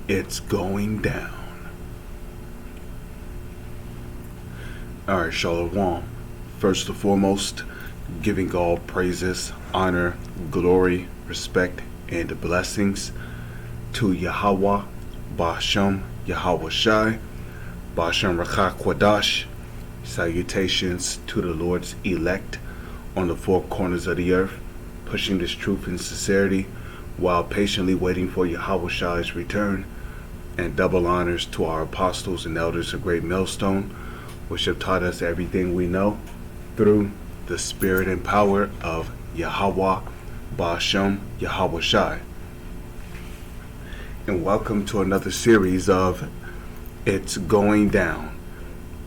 It's going down. Alright, Shalom. First and foremost, giving all praises, honor, glory, respect, and blessings to Yahweh, Ba'ashem, Yahweh Shai, Ba'ashem Rakha Kwadash. Salutations to the Lord's elect on the four corners of the earth, pushing this truth and sincerity while patiently waiting for Yahweh Shai's return, and double honors to our apostles and elders of Great Millstone, which have taught us everything we know through the spirit and power of Yahweh, Ba'ashem, Yahweh Shai. And welcome to another series of It's Going Down,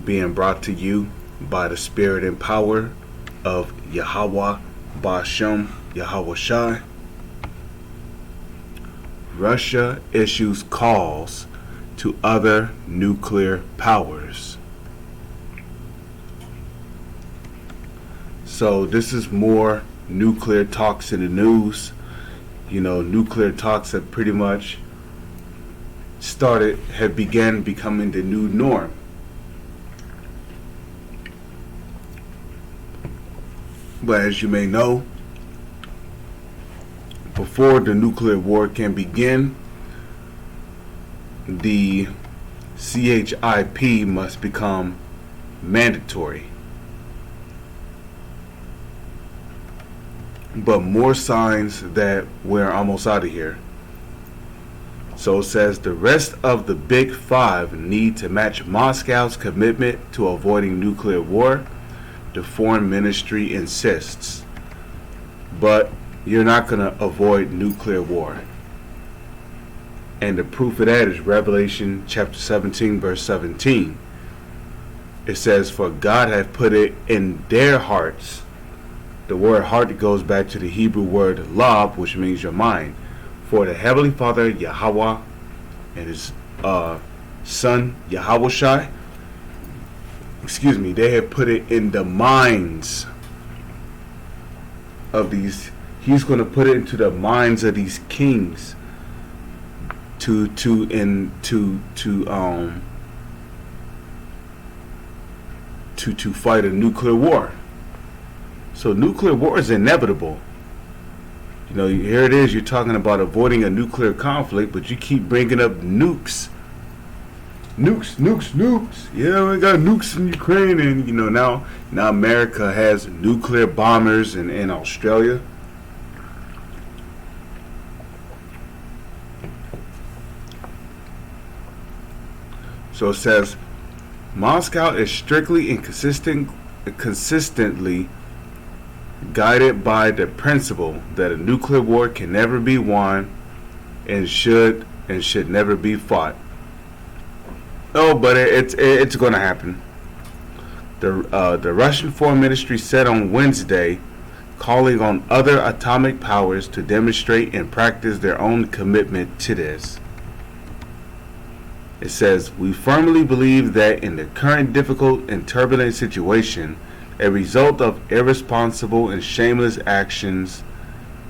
being brought to you by the spirit and power of Yahweh, Ba'ashem, Yahweh Shai. Russia issues calls to other nuclear powers. So this is more nuclear talks in the news. You know, nuclear talks have pretty much began becoming the new norm. But as you may know, before the nuclear war can begin, the CHIP must become mandatory. But more signs that we're almost out of here. So it says the rest of the Big Five need to match Moscow's commitment to avoiding nuclear war, the foreign ministry insists. But you're not going to avoid nuclear war. And the proof of that is Revelation chapter 17, verse 17. It says, for God hath put it in their hearts. The word heart goes back to the Hebrew word lob, which means your mind. For the Heavenly Father, Yahweh, and His Son, Yahweh Shai, they have put it in the minds of these. He's going to put it into the minds of these kings to fight a nuclear war. So nuclear war is inevitable. You know, here it is, you're talking about avoiding a nuclear conflict, but you keep bringing up nukes. Nukes. Yeah, we got nukes in Ukraine, and you know, now America has nuclear bombers in Australia. So it says, Moscow is strictly and consistently guided by the principle that a nuclear war can never be won and should never be fought. Oh, but it's going to happen. The Russian Foreign Ministry said on Wednesday, calling on other atomic powers to demonstrate and practice their own commitment to this. It says, we firmly believe that in the current difficult and turbulent situation, a result of irresponsible and shameless actions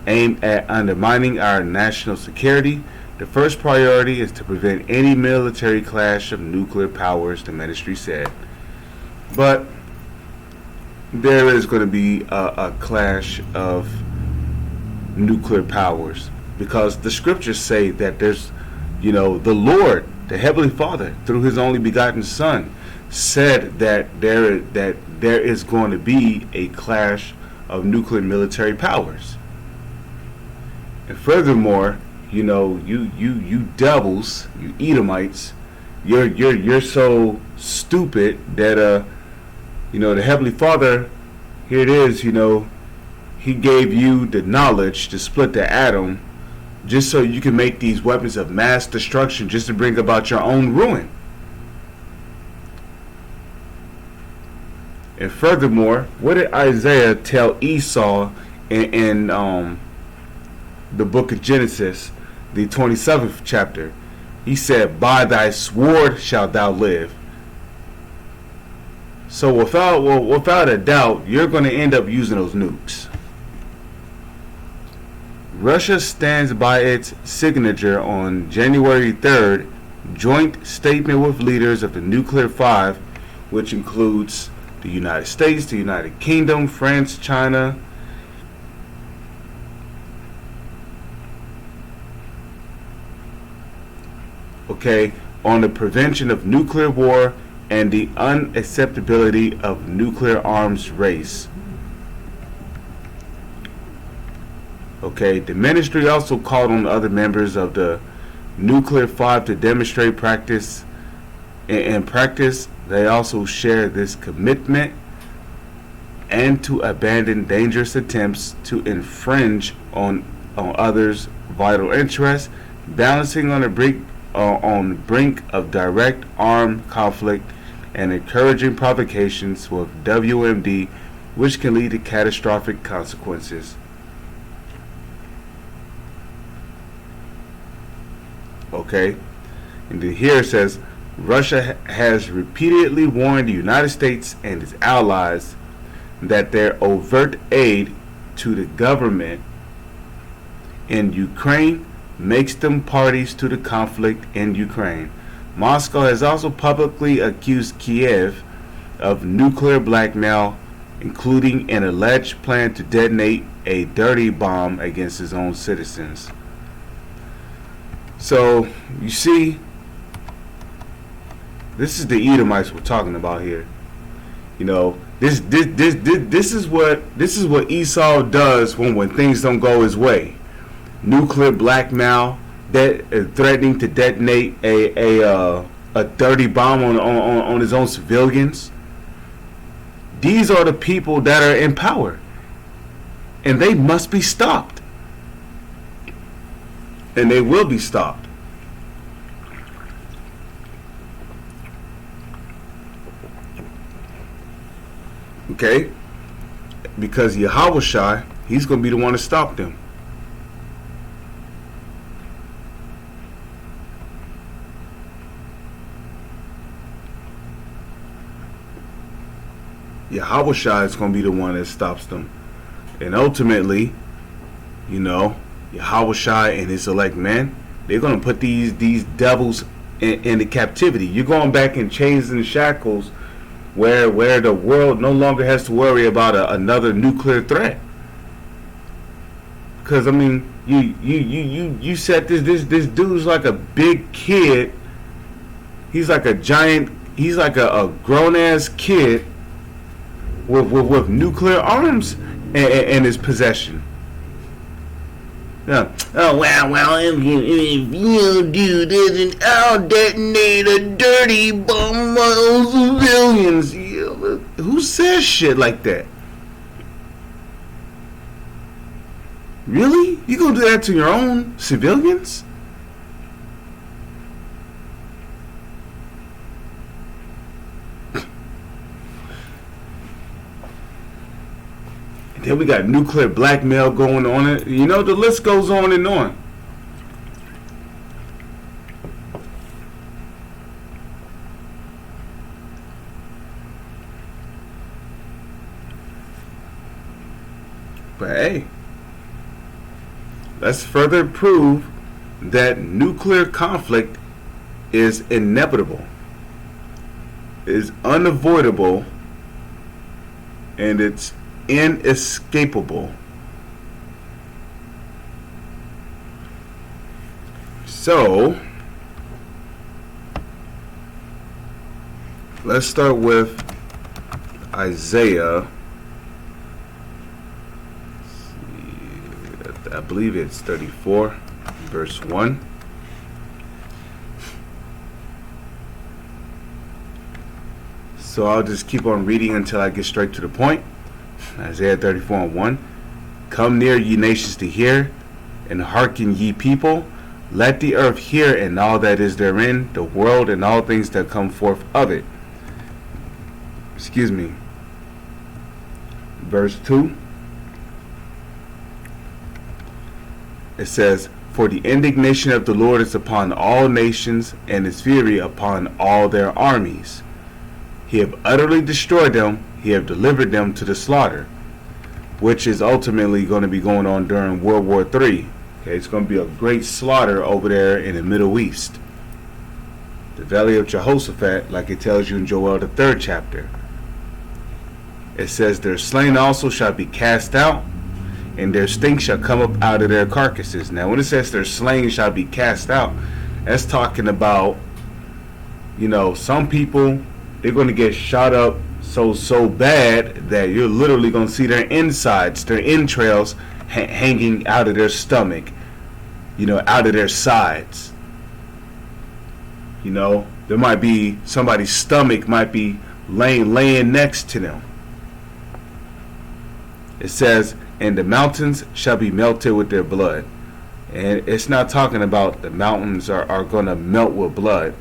aimed at undermining our national security, the first priority is to prevent any military clash of nuclear powers, the ministry said. But there is going to be a clash of nuclear powers, because the scriptures say that there's, you know, the Lord, the Heavenly Father, through His only begotten Son, said that there is going to be a clash of nuclear military powers. And furthermore, you know, you devils, you Edomites, you're so stupid that you know, the Heavenly Father, here it is, you know, He gave you the knowledge to split the atom just so you can make these weapons of mass destruction, just to bring about your own ruin. And furthermore, what did Isaiah tell Esau in the book of Genesis, the 27th chapter? He said, by thy sword shalt thou live. So without a doubt, you're going to end up using those nukes. Russia stands by its signature on January 3rd joint statement with leaders of the Nuclear Five, which includes the United States, the United Kingdom, France, China, okay, on the prevention of nuclear war and the unacceptability of nuclear arms race. Okay, the ministry also called on other members of the Nuclear Five to demonstrate practice. In practice, they also share this commitment and to abandon dangerous attempts to infringe on others' vital interests, balancing on the brink of direct armed conflict and encouraging provocations with WMD, which can lead to catastrophic consequences. Okay, and here it says Russia has repeatedly warned the United States and its allies that their overt aid to the government in Ukraine makes them parties to the conflict in Ukraine. Moscow has also publicly accused Kiev of nuclear blackmail, including an alleged plan to detonate a dirty bomb against its own citizens. So, you see, this is the Edomites we're talking about here. You know, this is what Esau does when things don't go his way. Nuclear blackmail, that threatening to detonate a dirty bomb on his own civilians. These are the people that are in power, and they must be stopped, and they will be stopped. Okay, because Yahweh, he's going to be the one to stop them. Yahweh is going to be the one that stops them. And ultimately, you know, Yahweh and his elect men, they're going to put these devils into captivity. You're going back in chains and shackles where the world no longer has to worry about another nuclear threat. Because, I mean, you said this dude's like a big kid. He's like a giant, he's like a grown-ass kid with nuclear arms in his possession. Yeah. Oh, well, if you do this, and I'll detonate a dirty bomb on civilians. Yeah, who says shit like that? Really? You gonna do that to your own civilians? Then we got nuclear blackmail going on. You know, the list goes on and on. But hey, let's further prove that nuclear conflict is inevitable, is unavoidable, and it's inescapable. So, let's start with Isaiah. I believe it's 34, verse 1. So I'll just keep on reading until I get straight to the point. Isaiah 34 and 1. Come near, ye nations, to hear, and hearken, ye people. Let the earth hear, and all that is therein, the world, and all things that come forth of it. Excuse me. Verse 2. It says, for the indignation of the Lord is upon all nations, and his fury upon all their armies. He have utterly destroyed them, he have delivered them to the slaughter. which is ultimately going to be going on during World War III. Okay, it's going to be a great slaughter over there in the Middle East. The Valley of Jehoshaphat, like it tells you in Joel the 3rd chapter. It says, their slain also shall be cast out, and their stink shall come up out of their carcasses. Now, when it says their slain shall be cast out, that's talking about, some people, they're going to get shot up so bad that you're literally going to see their insides, their entrails hanging out of their stomach, out of their sides. There might be somebody's stomach might be laying next to them. It says, and the mountains shall be melted with their blood. And it's not talking about the mountains are going to melt with blood.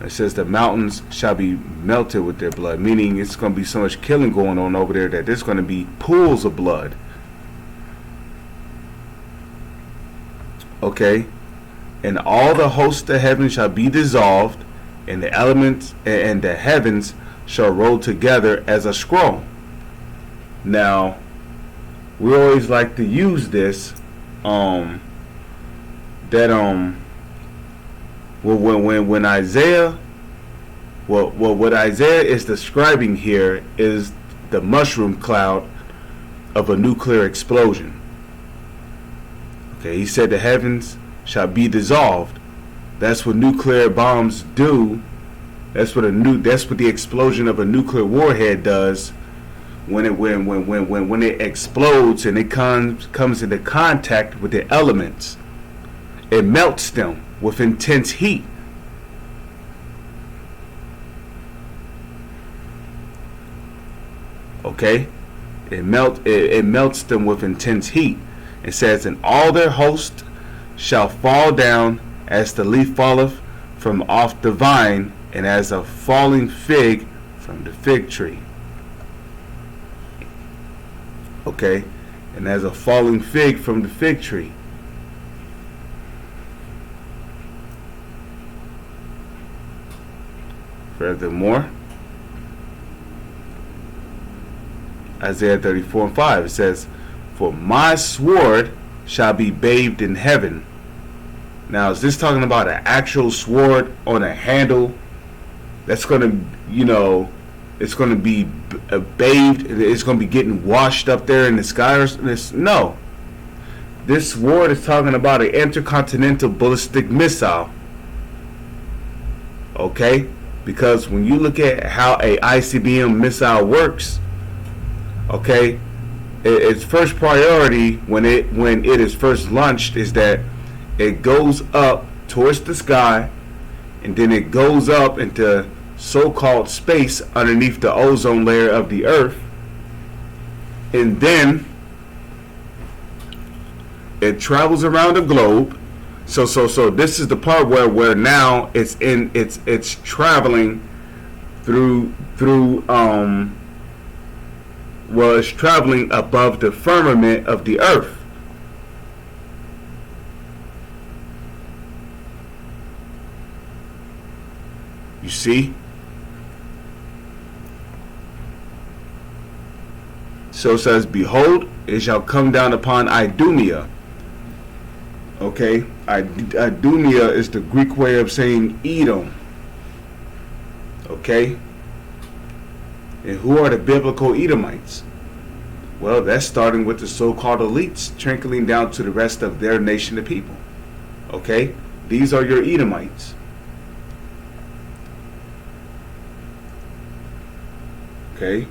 It says the mountains shall be melted with their blood, meaning it's going to be so much killing going on over there that there's going to be pools of blood. Okay? And all the hosts of heaven shall be dissolved, and the elements and the heavens shall roll together as a scroll. Now, we always like to use this, when Isaiah, what Isaiah is describing here is the mushroom cloud of a nuclear explosion. Okay, he said the heavens shall be dissolved. That's what nuclear bombs do. That's what the explosion of a nuclear warhead does. When it explodes and it comes into contact with the elements, it melts them with intense heat. Okay, it melts them with intense heat. It says, and all their host shall fall down as the leaf falleth from off the vine, and as a falling fig from the fig tree. Okay, and as a falling fig from the fig tree. Furthermore, Isaiah 34:5, it says, for my sword shall be bathed in heaven. Now, is this talking about an actual sword on a handle that's going to, it's going to be bathed, it's going to be getting washed up there in the sky? No. This sword is talking about an intercontinental ballistic missile. Okay? Because when you look at how a ICBM missile works, okay, its first priority when it is first launched is that it goes up towards the sky, and then it goes up into so-called space underneath the ozone layer of the earth, and then it travels around the globe. So this is the part where now it's traveling through it's traveling above the firmament of the earth. You see? So it says, behold, it shall come down upon Idumea. Okay, Idumea is the Greek way of saying Edom. Okay, and who are the biblical Edomites? Well, that's starting with the so-called elites, trickling down to the rest of their nation of people. Okay, these are your Edomites. Okay,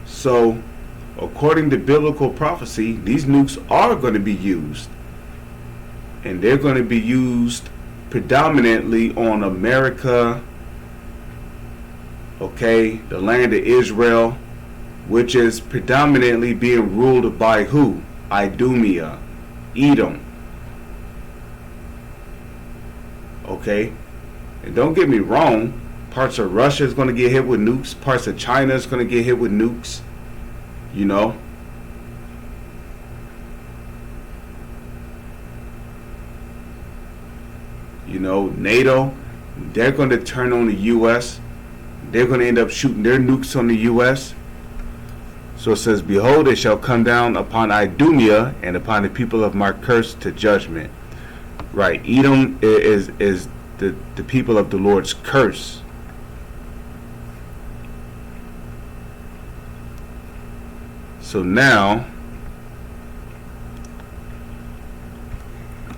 so according to biblical prophecy, these nukes are going to be used, and they're going to be used predominantly on America, okay, the land of Israel, which is predominantly being ruled by who? Idumea, Edom. Okay, and don't get me wrong, parts of Russia is going to get hit with nukes, parts of China is going to get hit with nukes. You know, NATO, they're going to turn on the U.S. They're going to end up shooting their nukes on the U.S. So it says, behold, it shall come down upon Idumea and upon the people of my curse to judgment. Right, Edom is the people of the Lord's curse. So now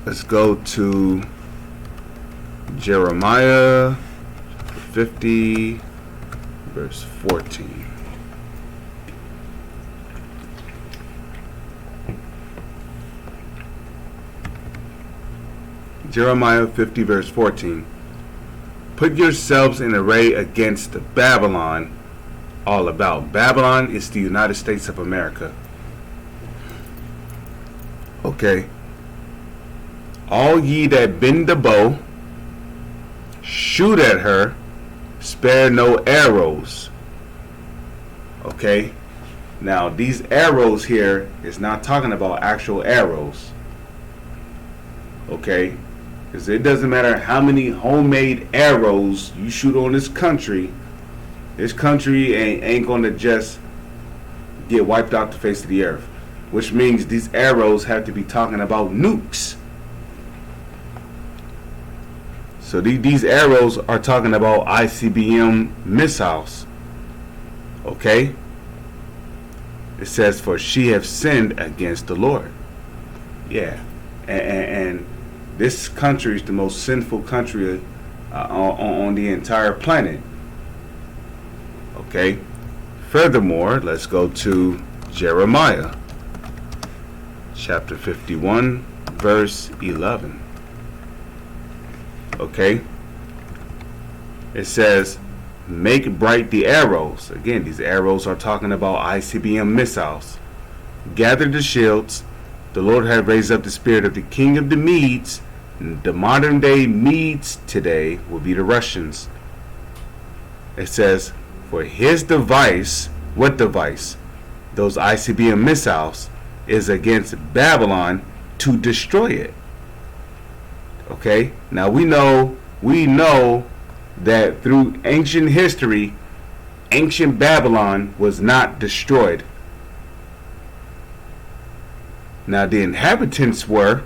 let's go to Jeremiah 50 verse 14. Jeremiah 50 verse 14. Put yourselves in array against Babylon. All about. Babylon is the United States of America. Okay. All ye that bend the bow, shoot at her, spare no arrows. Okay. Now these arrows here is not talking about actual arrows. Okay. Because it doesn't matter how many homemade arrows you shoot on this country ain't going to just get wiped off the face of the earth. Which means these arrows have to be talking about nukes. So these arrows are talking about ICBM missiles. Okay? It says, for she have sinned against the Lord. Yeah. And this country is the most sinful country on the entire planet. Okay. Furthermore, let's go to Jeremiah chapter 51 verse 11. Okay. It says, make bright the arrows. Again, these arrows are talking about ICBM missiles. Gather the shields. The Lord had raised up the spirit of the king of the Medes. The modern day Medes today will be the Russians. It says, for his device, what device? Those ICBM missiles is against Babylon to destroy it. Okay? Now we know that through ancient history, ancient Babylon was not destroyed. Now the inhabitants were,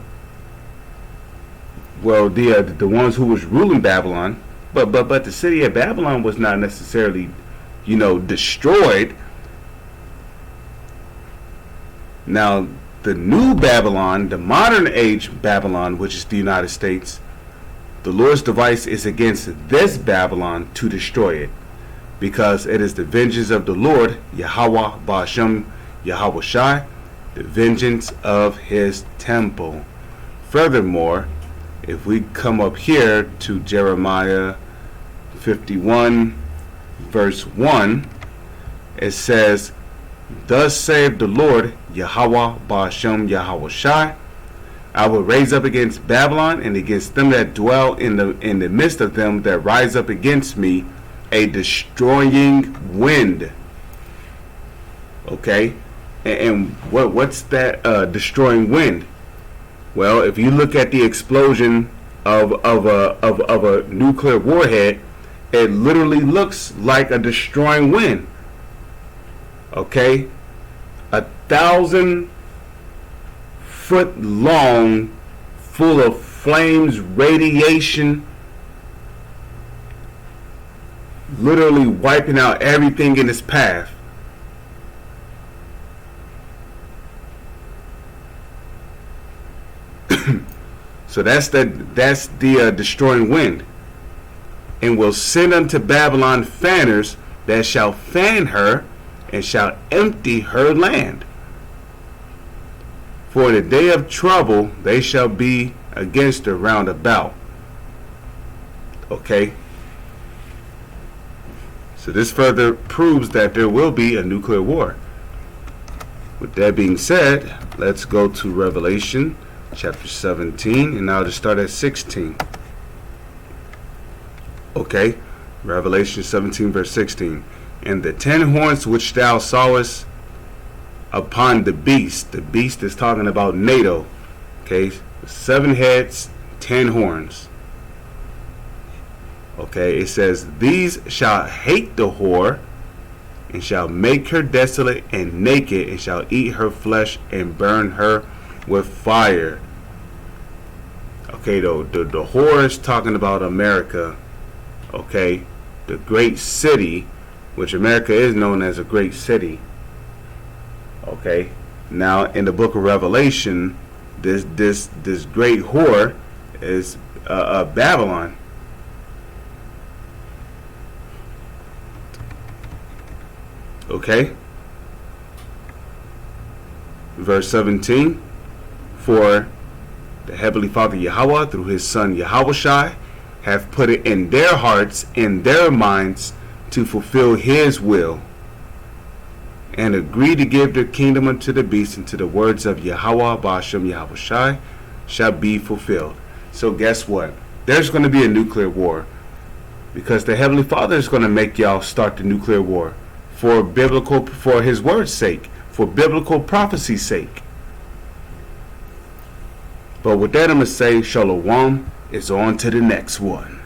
well, the ones who was ruling Babylon, but the city of Babylon was not necessarily, destroyed. Now the new Babylon, the modern age Babylon, which is the United States, the Lord's device is against this Babylon to destroy it, because it is the vengeance of the Lord, Yahweh Ba'ashem Yahweh Shai, the vengeance of his temple. Furthermore, if we come up here to Jeremiah 51 verse 1, it says, thus saith the Lord, Yahweh Ba'ashem Yahweh Shai, I will raise up against Babylon and against them that dwell in the midst of them that rise up against me a destroying wind. Okay? And what's that destroying wind? Well, if you look at the explosion of a nuclear warhead, it literally looks like a destroying wind. Okay? 1,000 foot long, full of flames, radiation, literally wiping out everything in its path. So that's the destroying wind. And will send unto Babylon fanners that shall fan her and shall empty her land. For in the day of trouble they shall be against her round about. Okay. So this further proves that there will be a nuclear war. With that being said, let's go to Revelation chapter 17, and I'll just start at 16. Okay, Revelation 17 verse 16. And the 10 horns which thou sawest upon the beast is talking about NATO. Okay, 7 heads, 10 horns. Okay, it says, these shall hate the whore and shall make her desolate and naked, and shall eat her flesh and burn her with fire. Okay, the whore is talking about America. Okay, the great city, which America is known as a great city. Okay, now in the book of Revelation, this great whore is Babylon. Okay, verse 17, for the Heavenly Father Yahweh through his Son Yahushai have put it in their hearts, in their minds, to fulfill his will, and agree to give their kingdom unto the beast, until the words of Yahweh Ba'ashem Yahushai shall be fulfilled. So guess what? There's going to be a nuclear war, because the Heavenly Father is going to make y'all start the nuclear war for his word's sake, for biblical prophecy's sake. But with that, I'm going to say Shalom is on to the next one.